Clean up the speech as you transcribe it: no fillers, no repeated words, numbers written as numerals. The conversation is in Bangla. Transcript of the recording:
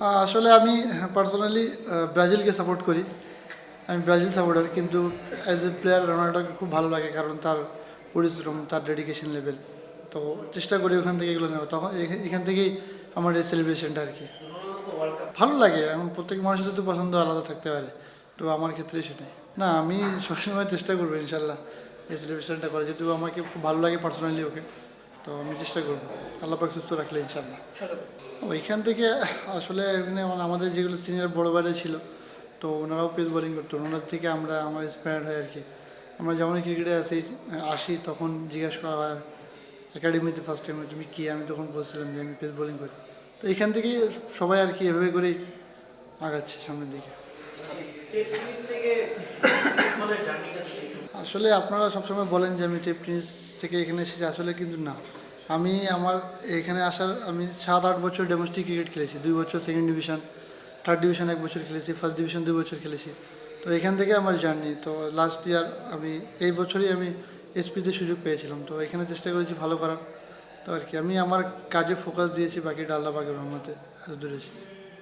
আসলে আমি পার্সোনালি ব্রাজিলকে সাপোর্ট করি। আমি ব্রাজিল সাপোর্টার, কিন্তু অ্যাজ এ প্লেয়ার রোনাল্ডোকে খুব ভালো লাগে, কারণ তার পরিশ্রম, তার ডেডিকেশন লেভেল। তো চেষ্টা করি ওখান থেকে এগুলো নেওয়া, তখন এখান থেকেই আমার এই সেলিব্রেশনটা আর কি ভালো লাগে। এখন প্রত্যেক মানুষের তো পছন্দ আলাদা থাকতে পারে, তো আমার ক্ষেত্রে সেটাই। না, আমি সবসময় চেষ্টা করবো ইনশাল্লাহ এই সেলিব্রেশনটা করা, যেহেতু আমাকে খুব ভালো লাগে পার্সোনালি ওকে। তো আমি চেষ্টা করবো আল্লাহ পাক সুস্থ রাখলে ইনশাল্লাহ। ওইখান থেকে আসলে এখানে আমাদের যেগুলো সিনিয়র বড় ভাইরা ছিল, তো ওনারাও পেস বোলিং করতো, ওনার থেকে আমার ইন্সপায়ার্ড হয় আর কি। আমরা যেমন ক্রিকেটে আসি তখন জিজ্ঞেস করা হয় একাডেমিতে ফার্স্ট টাইমে তুমি কি, আমি তখন বলছিলাম যে আমি পেস বোলিং করি। তো এখান থেকেই সবাই আর কি এভাবে করেই আগাচ্ছে সামনের দিকে। আসলে আপনারা সবসময় বলেন যে আমি টেনিস থেকে এখানে এসেছি, আসলে কিন্তু না। আমার এখানে আমি 7-8 বছর ডোমেস্টিক ক্রিকেট খেলেছি, 2 বছর সেকেন্ড ডিভিশন, থার্ড ডিভিশন 1 বছর খেলেছি, ফার্স্ট ডিভিশন 2 বছর খেলেছি। তো এখান থেকে আমার জার্নি। তো লাস্ট ইয়ার এই বছরই আমি এসপিতে সুযোগ পেয়েছিলাম, তো এখানে চেষ্টা করেছি ভালো করার। তো আর কি আমি আমার কাজে ফোকাস দিয়েছি, বাকিটা আল্লাহ পাকের রহমতে দূরে এসেছি।